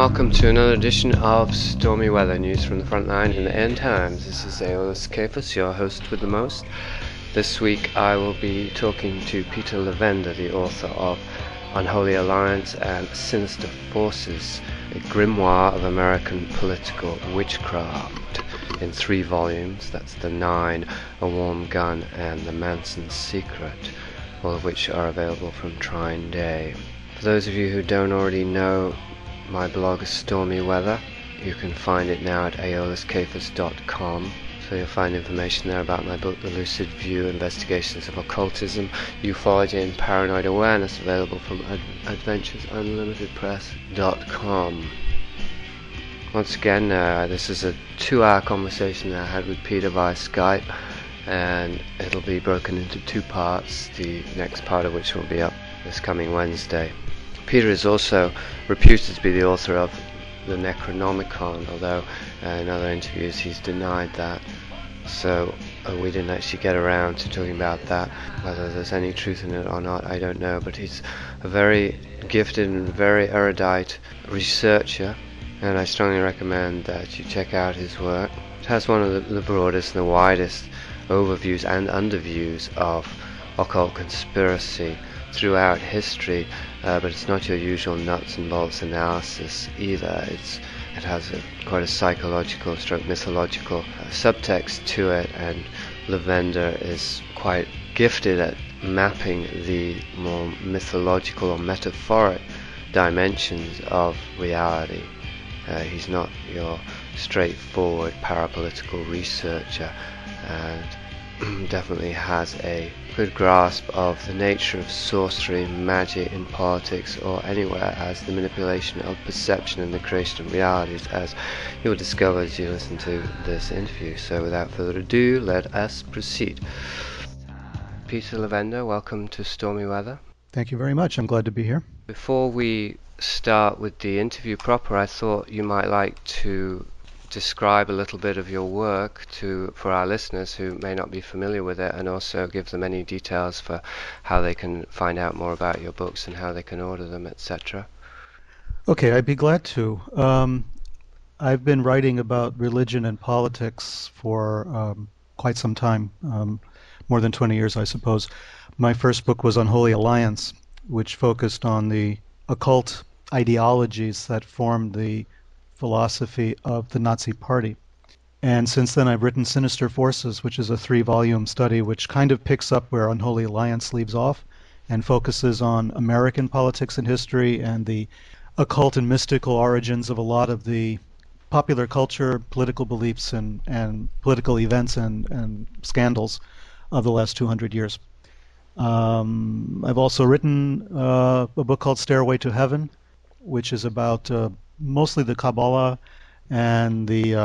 welcome to another edition of Stormy Weather News from the Frontline in the End Times. This is Aeolus Kephas, your host with the most. This week I will be talking to Peter Levenda, the author of Unholy Alliance and Sinister Forces, a grimoire of American political witchcraft in 3 volumes. That's The Nine, A Warm Gun, and The Manson's Secret, all of which are available from Trine Day. For those of you who don't already know, my blog is Stormy Weather. You can find it now at aeoluskephas.com. So you'll find information there about my book, The Lucid View, Investigations of Occultism, Ufology and Paranoid Awareness, available from adventuresunlimitedpress.com. Once again, this is a 2-hour conversation that I had with Peter via Skype, and it'll be broken into 2 parts, the next part of which will be up this coming Wednesday. Peter is also reputed to be the author of the Necronomicon, although in other interviews he's denied that. So we didn't actually get around to talking about that. Whether there's any truth in it or not, I don't know. But he's a very gifted and very erudite researcher, and I strongly recommend that you check out his work. It has one of the broadest and the widest overviews and underviews of occult conspiracy throughout history, but it's not your usual nuts and bolts analysis either. It has quite a psychological stroke mythological subtext to it, and Levenda is quite gifted at mapping the more mythological or metaphoric dimensions of reality. He's not your straightforward parapolitical researcher, and definitely has a good grasp of the nature of sorcery, magic in politics or anywhere as the manipulation of perception and the creation of realities, as you'll discover as you listen to this interview. So without further ado, let us proceed. Peter Levenda, welcome to Stormy Weather. Thank you very much. I'm glad to be here. Before we start with the interview proper, I thought you might like to describe a little bit of your work for our listeners who may not be familiar with it, and also give them any details for how they can find out more about your books and how they can order them, etc. Okay, I'd be glad to. I've been writing about religion and politics for quite some time, more than 20 years, I suppose. My first book was Unholy Alliance, which focused on the occult ideologies that formed the philosophy of the Nazi Party. And since then I've written Sinister Forces, which is a 3-volume study which kind of picks up where Unholy Alliance leaves off and focuses on American politics and history and the occult and mystical origins of a lot of the popular culture, political beliefs, and political events and scandals of the last 200 years. I've also written a book called Stairway to Heaven, which is about mostly the Kabbalah and the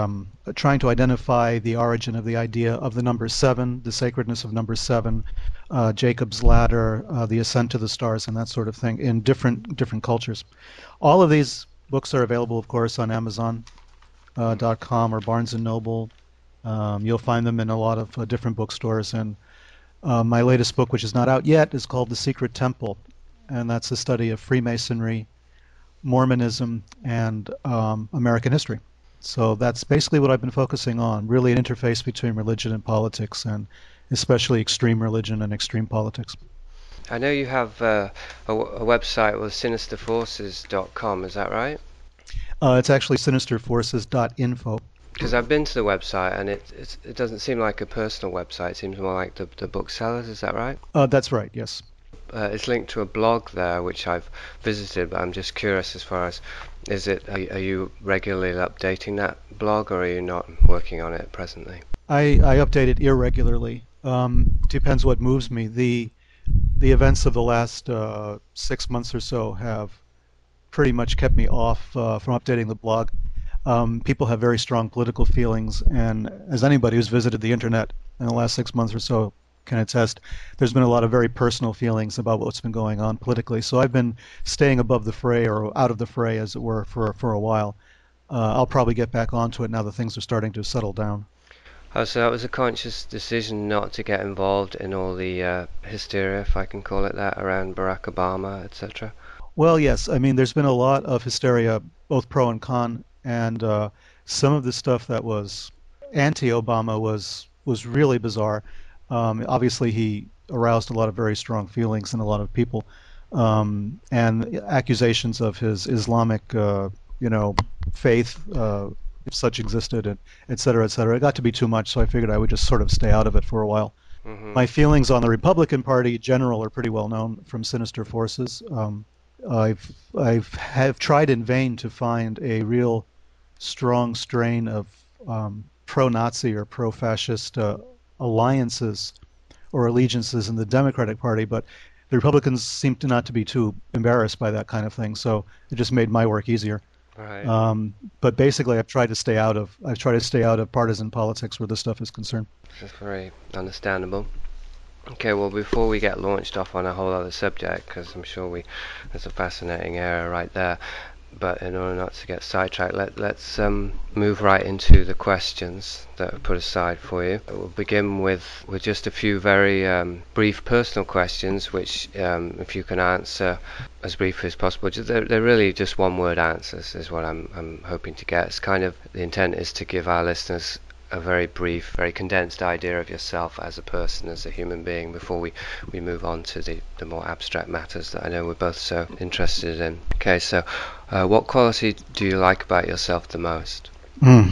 trying to identify the origin of the idea of the number 7, the sacredness of number 7, Jacob's ladder, the ascent to the stars, and that sort of thing in different cultures. All of these books are available, of course, on Amazon.com or Barnes and Noble. You'll find them in a lot of different bookstores. And my latest book, which is not out yet, is called The Secret Temple, and that's a study of Freemasonry, Mormonism, and American history. So that's basically what I've been focusing on, really an interface between religion and politics, and especially extreme religion and extreme politics. I know you have a website with sinisterforces.com, is that right? It's actually sinisterforces.info. Because I've been to the website, and it doesn't seem like a personal website. It seems more like the booksellers, is that right? That's right, yes. It's linked to a blog there, which I've visited, but I'm just curious as far as, are you regularly updating that blog, or are you not working on it presently? I update it irregularly. Depends what moves me. The events of the last 6 months or so have pretty much kept me off from updating the blog. People have very strong political feelings, and as anybody who's visited the internet in the last 6 months or so can attest, there's been a lot of very personal feelings about what's been going on politically. So I've been staying above the fray, or out of the fray, as it were, for a while. I'll probably get back onto it now that things are starting to settle down. Oh, so that was a conscious decision not to get involved in all the hysteria, if I can call it that, around Barack Obama, etc.? Well, yes. I mean, there's been a lot of hysteria, both pro and con, and some of the stuff that was anti-Obama was really bizarre. Obviously, he aroused a lot of very strong feelings in a lot of people, and accusations of his Islamic, you know, faith, if such existed, and et cetera, et cetera. It got to be too much, so I figured I would just sort of stay out of it for a while. Hmm. My feelings on the Republican Party in general are pretty well known from Sinister Forces. I've have tried in vain to find a real strong strain of pro-Nazi or pro-fascist alliances or allegiances in the Democratic Party, but the Republicans seem to not to be too embarrassed by that kind of thing, so it just made my work easier. Right. But basically, I've tried to stay out of partisan politics where this stuff is concerned. That's very understandable. Okay, well, before we get launched off on a whole other subject, because I'm sure there's a fascinating area right there, but in order not to get sidetracked, let's move right into the questions that are put aside for you. We'll begin with just a few very brief personal questions, which if you can answer as briefly as possible. They're really just one-word answers, is what I'm hoping to get. It's kind of the intent is to give our listeners a very brief, very condensed idea of yourself as a person, as a human being, before we move on to the more abstract matters that I know we're both so interested in. Okay, so what quality do you like about yourself the most? Mm.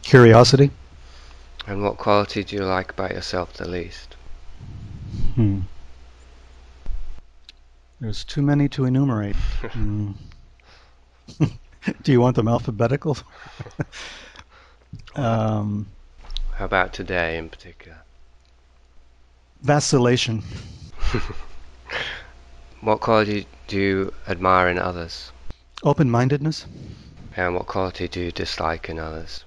Curiosity. And what quality do you like about yourself the least? Hmm. There's too many to enumerate. Mm. Do you want them alphabetical? um, How about today in particular? Vacillation. What quality do you admire in others? Open-mindedness. And what quality do you dislike in others?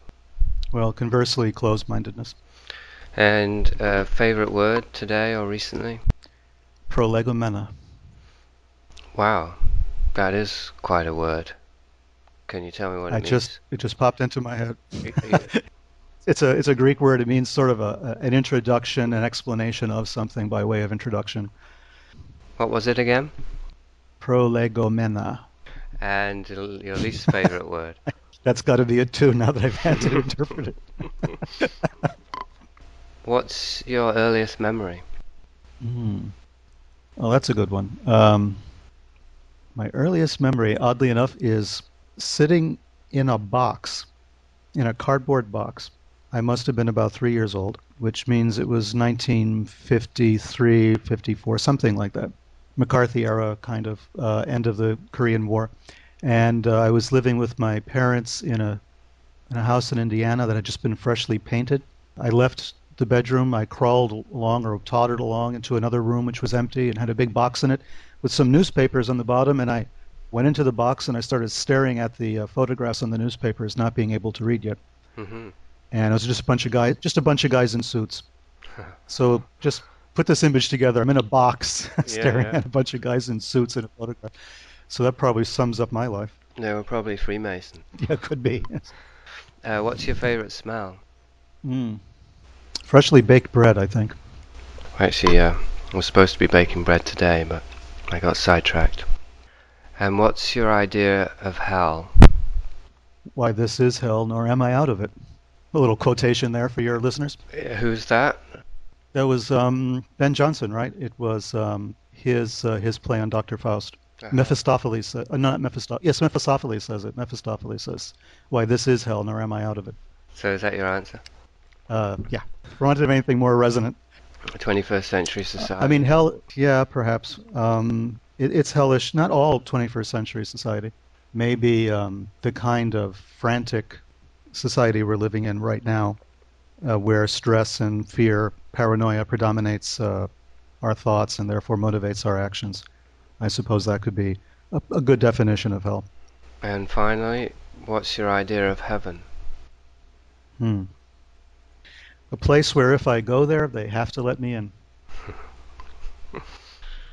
Well, conversely, closed-mindedness. And favorite word today or recently? Prolegomena. Wow, that is quite a word. Can you tell me what it means? It just popped into my head. Y- y- It's a Greek word. It means sort of an introduction, an explanation of something by way of introduction. What was it again? Prolegomena. And your least favorite word? That's got to be it too. Now that I've had to interpret it. What's your earliest memory? Mm. Oh, that's a good one. My earliest memory, oddly enough, is sitting in a box, in a cardboard box. I must have been about 3 years old, which means it was 1953, 54, something like that. McCarthy era, kind of end of the Korean War. And I was living with my parents in a house in Indiana that had just been freshly painted. I left the bedroom. I crawled along or tottered along into another room which was empty and had a big box in it with some newspapers on the bottom. And I went into the box and I started staring at the photographs on the newspapers, not being able to read yet. Hmm. And it was just a bunch of guys in suits. So just put this image together. I'm in a box Yeah, staring yeah. at a bunch of guys in suits in a photograph. So that probably sums up my life. They were probably Freemason. Yeah, it could be. What's your favorite smell? Mm. Freshly baked bread, I think. Actually, I was supposed to be baking bread today, but I got sidetracked. And what's your idea of hell? Why this is hell, nor am I out of it. A little quotation there for your listeners. Who's that? That was Ben Jonson, right? It was his play on Dr. Faust. Uh-huh. Mephistopheles, not Mephistopheles. Yes, Mephistopheles says it. Mephistopheles says, "Why this is hell, nor am I out of it." So is that your answer? Yeah. For want of anything more resonant. 21st century society. I mean, hell. Yeah, perhaps. It's hellish. Not all 21st century society. Maybe the kind of frantic society we're living in right now, where stress and fear, paranoia predominates our thoughts and therefore motivates our actions. I suppose that could be a good definition of hell. And finally, what's your idea of heaven? Hmm. A place where if I go there, they have to let me in.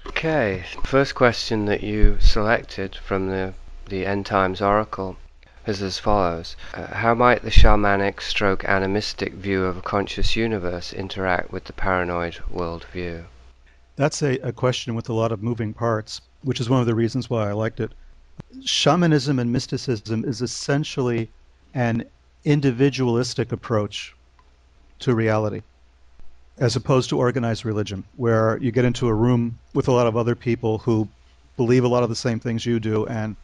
Okay, first question that you selected from the End Times Oracle is as follows. How might the shamanic stroke animistic view of a conscious universe interact with the paranoid worldview? That's a question with a lot of moving parts, which is one of the reasons why I liked it. Shamanism and mysticism is essentially an individualistic approach to reality, as opposed to organized religion, where you get into a room with a lot of other people who believe a lot of the same things you do, and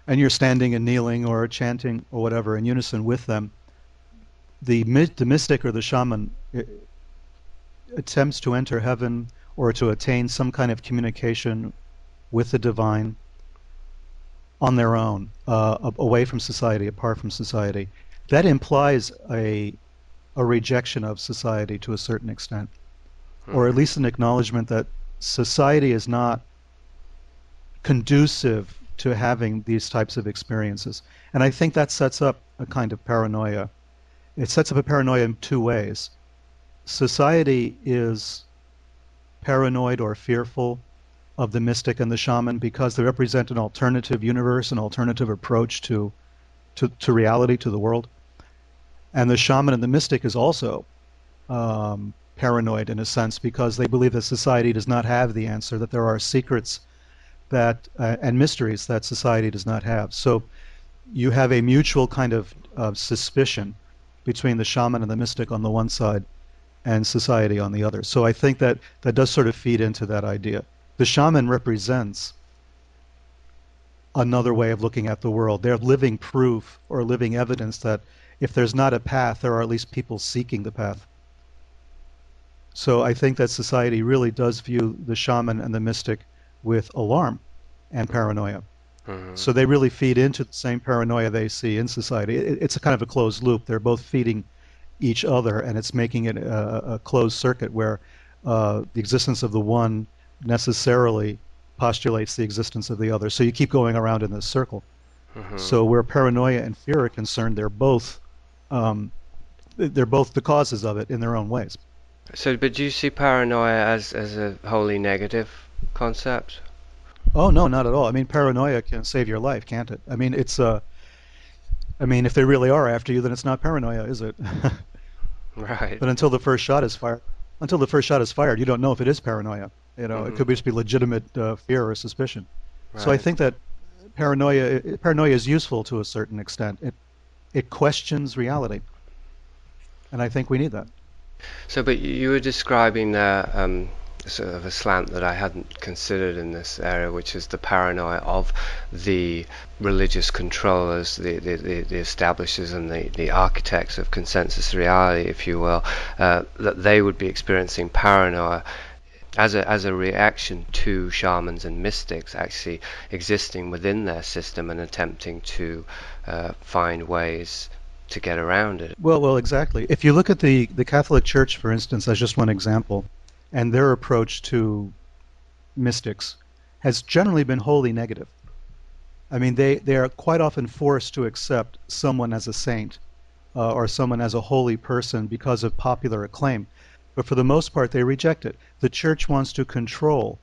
you're standing and kneeling or chanting or whatever in unison with them. The mystic or the shaman attempts to enter heaven or to attain some kind of communication with the divine on their own, away from society, apart from society. That implies a rejection of society to a certain extent, or at least an acknowledgement that society is not conducive to having these types of experiences. And I think that sets up a kind of paranoia. It sets up a paranoia in two ways. Society is paranoid or fearful of the mystic and the shaman because they represent an alternative universe, an alternative approach to reality, to the world. And the shaman and the mystic is also paranoid in a sense because they believe that society does not have the answer, that there are secrets that and mysteries that society does not have. So you have a mutual kind of suspicion between the shaman and the mystic on the one side and society on the other. So I think that that does sort of feed into that idea. The shaman represents another way of looking at the world. They're living proof or living evidence that if there's not a path, there are at least people seeking the path. So I think that society really does view the shaman and the mystic with alarm and paranoia. So they really feed into the same paranoia they see in society. It's a kind of a closed loop. They're both feeding each other, and it's making it a closed circuit where the existence of the one necessarily postulates the existence of the other. So you keep going around in this circle. So where paranoia and fear are concerned, they're both the causes of it in their own ways. So, but do you see paranoia as a wholly negative concept? Oh no, not at all. I mean, paranoia can save your life, can't it? I mean, I mean, if they really are after you, then it's not paranoia, is it? Right. But until the first shot is fired, you don't know if it is paranoia. You know, it could just be legitimate fear or suspicion. So I Right. think that paranoia is useful to a certain extent. It questions reality, and I think we need that. So, but you were describing there sort of a slant that I hadn't considered in this area, which is the paranoia of the religious controllers, the establishers and the architects of consensus reality, if you will, that they would be experiencing paranoia as a reaction to shamans and mystics actually existing within their system and attempting to find ways to get around it. Well, exactly. If you look at the Catholic Church, for instance, as just one example, and their approach to mystics has generally been wholly negative. I mean, they are quite often forced to accept someone as a saint or someone as a holy person because of popular acclaim. But for the most part, they reject it. The church wants to control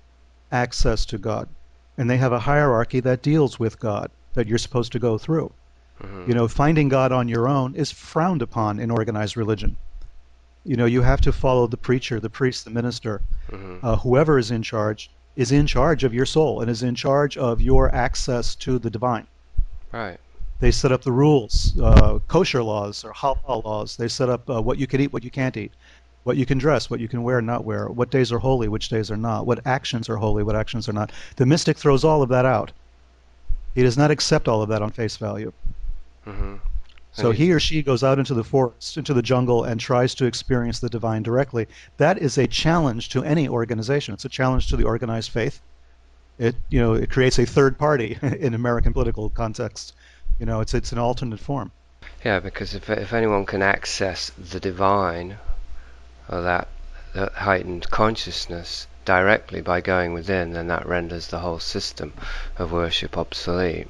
access to God, and they have a hierarchy that deals with God that you're supposed to go through. You know, finding God on your own is frowned upon in organized religion. You know, you have to follow the preacher, the priest, the minister, whoever is in charge of your soul and is in charge of your access to the divine. Right. They set up the rules, kosher laws or halal laws. They set up what you can eat, what you can't eat, what you can dress, what you can wear, not wear, what days are holy, which days are not, what actions are holy, what actions are not. The mystic throws all of that out. He does not accept all of that on face value. hmm So he or she goes out into the forest, into the jungle, and tries to experience the divine directly. That is a challenge to any organization. It's a challenge to the organized faith. It creates a third party in American political context. You know, it's an alternate form. Yeah, because if anyone can access the divine or that heightened consciousness directly by going within, then that renders the whole system of worship obsolete.